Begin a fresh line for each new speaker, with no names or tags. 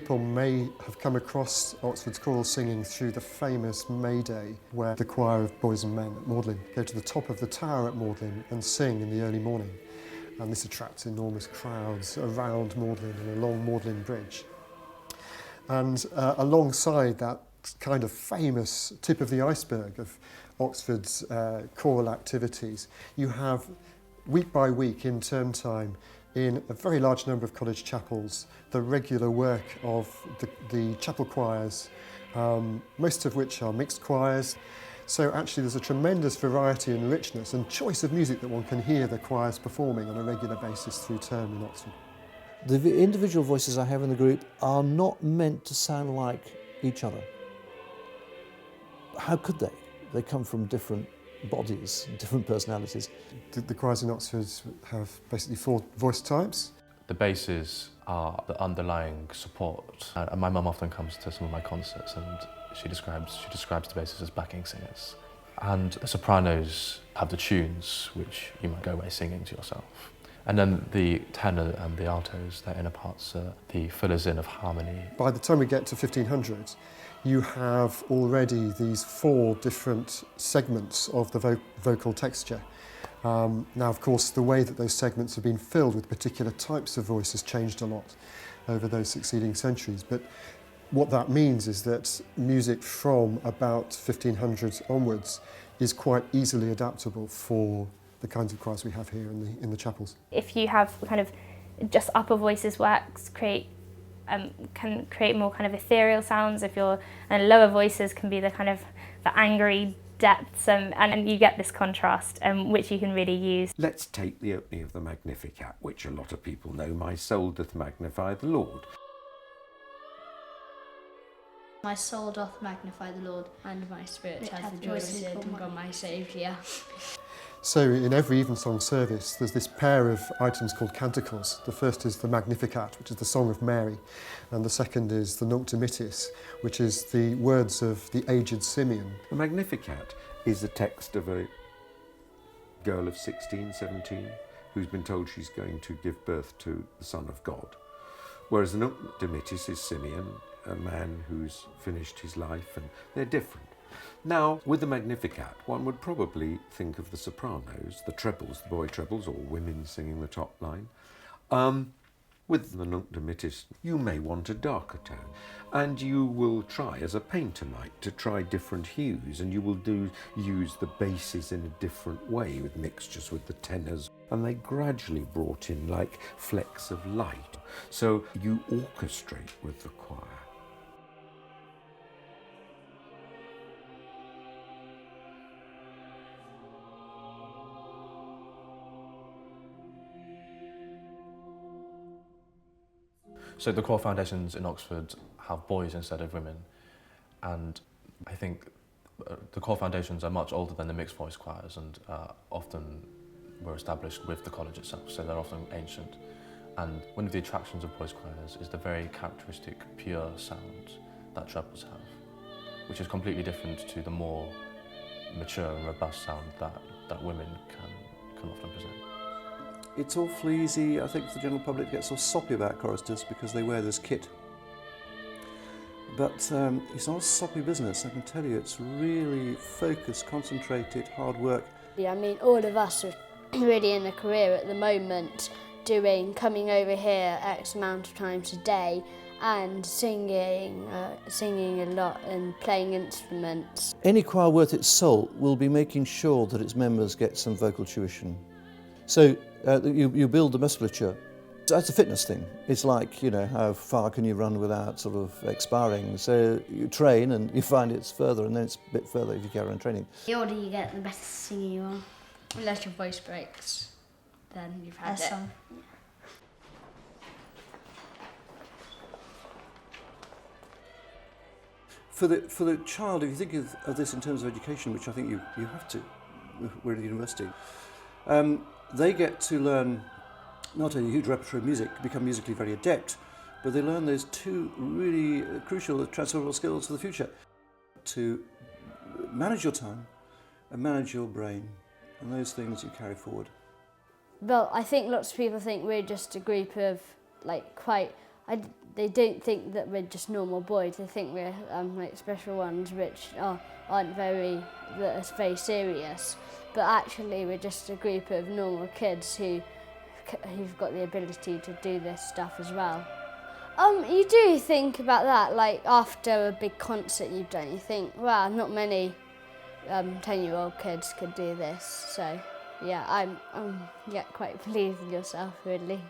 people may have come across Oxford's choral singing through the famous May Day, where the choir of boys and men at Magdalen go to the top of the tower at Magdalen and sing in the early morning. And this attracts enormous crowds around Magdalen and along Magdalen Bridge. And alongside that kind of famous tip of the iceberg of Oxford's choral activities, you have week by week in term time in a very large number of college chapels the regular work of the chapel choirs, most of which are mixed choirs. So actually there's a tremendous variety and richness and choice of music that one can hear the choirs performing on a regular basis through term in Oxford.
The individual voices I have in the group are not meant to sound like each other. How could they? They come from different bodies, different personalities.
The choirs in Oxford have basically 4 voice types.
The basses are the underlying support. And my mum often comes to some of my concerts and she describes the basses as backing singers. And the sopranos have the tunes, which you might go away singing to yourself. And then the tenor and the altos, their inner parts, are the fillers in of harmony.
By the time we get to 1500, you have already these 4 different segments of the vocal texture. Now, of course, the way that those segments have been filled with particular types of voice has changed a lot over those succeeding centuries. But what that means is that music from about 1500 onwards is quite easily adaptable for the kinds of choirs we have here in the chapels.
If you have kind of just upper voices works can create more kind of ethereal sounds. And lower voices can be the kind of the angry depths, and you get this contrast which you can really use.
Let's take the opening of the Magnificat, which a lot of people know. My soul doth magnify the Lord.
My soul doth magnify the Lord, and my spirit hath rejoiced in God my Saviour.
So in every evensong service there's this pair of items called canticles. The first is the Magnificat, which is the Song of Mary, and the second is the Nunc Dimittis, which is the words of the aged Simeon.
The Magnificat is the text of a girl of 16, 17, who's been told she's going to give birth to the Son of God. Whereas the Nunc Dimittis is Simeon, a man who's finished his life, and they're different. Now, with the Magnificat, one would probably think of the sopranos, the trebles, the boy trebles, or women singing the top line. With the Nunc Dimittis, you may want a darker tone, and you will try, as a painter might, to try different hues, and you will use the basses in a different way, with mixtures with the tenors, and they gradually brought in like flecks of light. So you orchestrate with the choir.
So the choral foundations in Oxford have boys instead of women, and I think the choral foundations are much older than the mixed voice choirs, and often were established with the college itself, so they're often ancient. And one of the attractions of boys choirs is the very characteristic pure sound that trebles have, which is completely different to the more mature and robust sound that women can often present.
It's awfully easy, I think, for the general public to get sort of soppy about choristers because they wear this kit. But it's not a soppy business, I can tell you. It's really focused, concentrated, hard work.
Yeah, I mean, all of us are really in a career at the moment coming over here X amount of times a day and singing a lot and playing instruments.
Any choir worth its salt will be making sure that its members get some vocal tuition. So you build the musculature. That's a fitness thing. It's like, you know, how far can you run without sort of expiring? So you train and you find it's further, and then it's a bit further if you carry on training.
The older you get, the better singing you are.
Unless your voice breaks, then you've had it.
For the child, if you think of this in terms of education, which I think you have to, we're at the university, they get to learn not only a huge repertoire of music, become musically very adept, but they learn those 2 really crucial transferable skills for the future. To manage your time and manage your brain, and those things you carry forward.
Well, I think lots of people think we're just a group of they don't think that we're just normal boys. They think we're like special ones, which aren't very serious. But actually, we're just a group of normal kids who've got the ability to do this stuff as well. You do think about that, like after a big concert you've done, you think, wow, not many 10-year-old kids could do this. So yeah, I'm quite pleased with yourself, really.